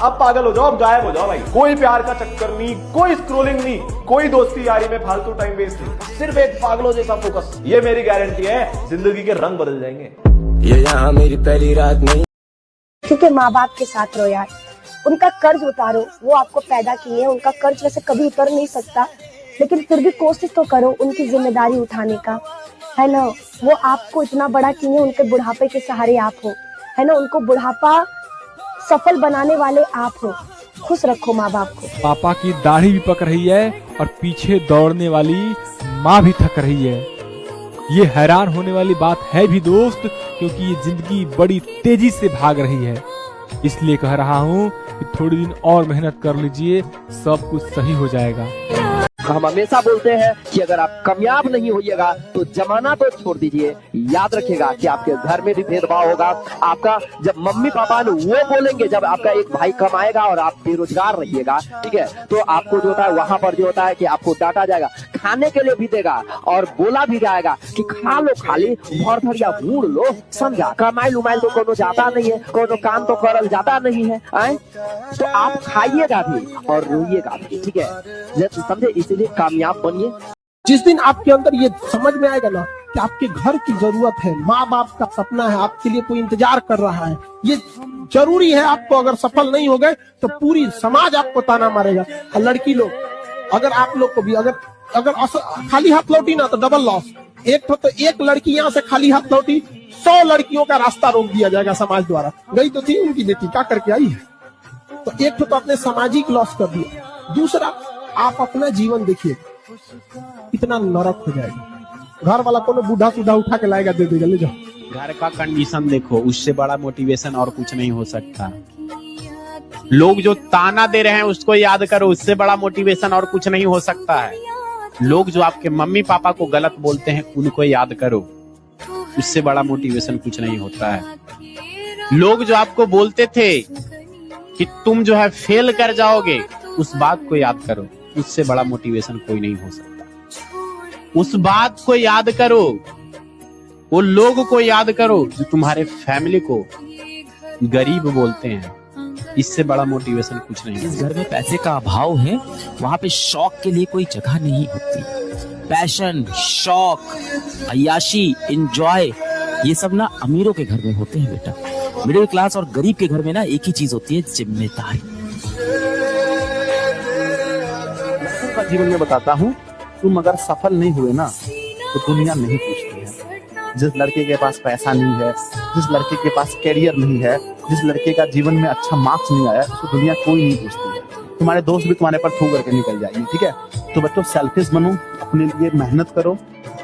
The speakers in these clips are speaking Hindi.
आप पागल हो जाओ, आप गायब हो जाओ भाई। कोई प्यार का चक्कर नहीं, कोई स्क्रोलिंग नहीं, कोई दोस्ती यारी में फालतू टाइम वेस्ट नहीं, सिर्फ एक पागलों जैसा फोकस। ये मेरी गारंटी है, जिंदगी के रंग बदल जाएंगे। ये यहाँ मेरी पहली रात नहीं। क्योंकि माँ बाप के साथ रहो यार, उनका कर्ज उतारो। वो आपको पैदा किए, उनका कर्ज वैसे कभी उतर नहीं सकता, लेकिन फिर भी कोशिश तो करो उनकी जिम्मेदारी उठाने का, है ना। वो आपको इतना बड़ा किए, उनके बुढ़ापे के सहारे आप हो, है ना। उनको बुढ़ापा सफल बनाने वाले आप हो। खुश रखो माँ बाप को। पापा की दाढ़ी भी पक रही है और पीछे दौड़ने वाली माँ भी थक रही है। ये हैरान होने वाली बात है भी दोस्त, क्योंकि ये जिंदगी बड़ी तेजी से भाग रही है। इसलिए कह रहा हूँ कि थोड़ी दिन और मेहनत कर लीजिए, सब कुछ सही हो जाएगा। हम हमेशा बोलते हैं कि अगर आप कामयाब नहीं होइएगा तो जमाना तो छोड़ दीजिए, याद रखिएगा कि आपके घर में भी भेदभाव होगा। आपका जब मम्मी पापा ने वो बोलेंगे, जब आपका एक भाई कमाएगा और आप बेरोजगार रहिएगा, ठीक है, तो आपको जो होता है वहां पर जो होता है कि आपको डांटा जाएगा, खाने के लिए भी देगा और बोला भी जाएगा कि खा लो, खाली भर भरिया भूड़ लो, समझा। कमाइल उमाइल तो कोनो जाता नहीं है, कोनो काम तो करल जाता नहीं है, तो आप खाइएगा भी और रोइएगा भी, ठीक है, समझे। इसीलिए कामयाब बनिए। जिस दिन आपके अंदर ये समझ में आएगा ना कि आपके घर की जरूरत है, माँ बाप का सपना है, आपके लिए कोई इंतजार कर रहा है, ये जरूरी है आपको। अगर सफल नहीं हो गए तो पूरी समाज आपको ताना मारेगा। और लड़की लोग, अगर आप लोग को भी अगर खाली हाथ लौटी ना तो डबल लॉस। एक तो एक लड़की यहाँ से खाली हाथ लौटी, 100 लड़कियों का रास्ता रोक दिया जाएगा समाज द्वारा। गई तो थी उनकी बेटी, क्या करके आई है, तो एक तो आपने सामाजिक लॉस कर दिया। दूसरा, आप अपना जीवन देखिए, इतना नरक हो जाएगा। घर वाला को बूढ़ा सुधा उठा के लाएगा, दे देगा, ले जाओ। घर का कंडीशन देखो, उससे बड़ा मोटिवेशन और कुछ नहीं हो सकता। लोग जो ताना दे रहे हैं उसको याद करो, उससे बड़ा मोटिवेशन और कुछ नहीं हो सकता है। लोग जो आपके मम्मी पापा को गलत बोलते हैं उनको याद करो, उससे बड़ा मोटिवेशन कुछ नहीं होता है। लोग जो आपको बोलते थे कि तुम जो है फेल कर जाओगे, उस बात को याद करो, उससे बड़ा मोटिवेशन कोई नहीं हो सकता। उस बात को याद करो, वो लोग को याद करो जो तुम्हारे फैमिली को गरीब बोलते हैं, इससे बड़ा मोटिवेशन कुछ नहीं। जिस घर में पैसे का अभाव है वहाँ पे शौक के लिए कोई जगह नहीं होती। पैशन, शौक, अय्याशी, एंजॉय, ये सब ना अमीरों के घर में होते हैं बेटा। मिडिल क्लास और गरीब के घर में ना एक ही चीज होती है, जिम्मेदारी। का जीवन में बताता हूँ, तुम अगर सफल नहीं हुए ना तो दुनिया नहीं पूछती है। जिस लड़के के पास पैसा नहीं है, जिस लड़के के पास कैरियर नहीं है, जिस लड़के का जीवन में अच्छा मार्क्स नहीं आया, उसको दुनिया कोई नहीं पूछती है। तुम्हारे दोस्त भी तुम्हारे पर थू करके निकल जाएंगे, ठीक है। तो बच्चों, सेल्फिश बनो, अपने लिए मेहनत करो,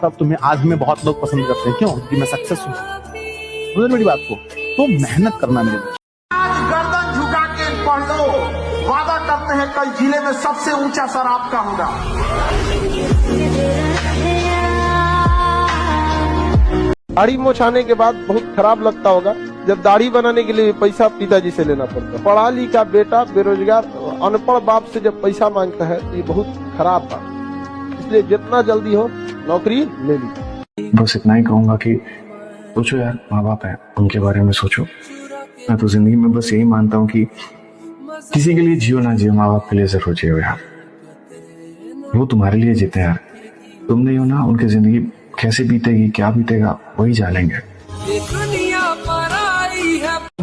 तब तुम्हें आज में बहुत लोग पसंद करते हैं। क्यों? क्योंकि मैं सक्सेस हूँ। समझ मेरी बात को, तो मेहनत करना मेरे लिए। आज गर्दन झुका के पढ़ लो, वादा करते हैं कल जिले में सबसे ऊंचा सर आपका होगा। दाढ़ी मोछाने के बाद बहुत खराब लगता होगा जब दाढ़ी बनाने के लिए पैसा पिताजी से लेना पड़ता है। पढ़ा लिखा बेटा बेरोजगार अनपढ़ बाप से जब पैसा मांगता है तो ये बहुत खराब बात। इसलिए जितना जल्दी हो नौकरी ले ली। बस इतना ही कहूंगा कि सोचो यार, माँ बाप है, उनके बारे में सोचो। मैं तो जिंदगी में बस यही मानता हूँ कि किसी के लिए जियो ना जियो, माँ बाप के लिए जरूर जियो यार। वो तुम्हारे लिए जीते यार, तुम नहीं हो ना, उनकी जिंदगी कैसे बीतेगी, क्या बीतेगा, वही जानेंगे।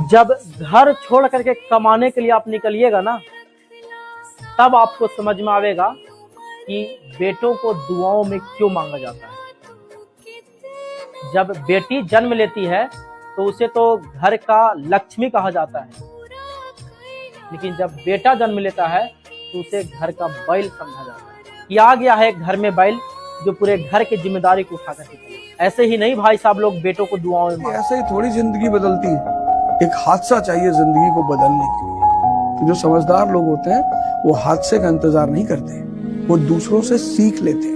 जब घर छोड़ करके कमाने के लिए आप निकलिएगा ना, तब आपको समझ में आएगा कि बेटों को दुआओं में क्यों मांगा जाता है। जब बेटी जन्म लेती है तो उसे तो घर का लक्ष्मी कहा जाता है, लेकिन जब बेटा जन्म लेता है तो उसे घर का बैल समझा जाता है कि आ गया है घर में बैल जो पूरे घर की जिम्मेदारी को उठा कर चले। ऐसे ही नहीं भाई साहब, लोग बेटों को दुआओं में, ऐसे ही थोड़ी जिंदगी बदलती है। एक हादसा चाहिए जिंदगी को बदलने के लिए। जो समझदार लोग होते हैं वो हादसे का इंतजार नहीं करते, वो दूसरों से सीख लेते हैं।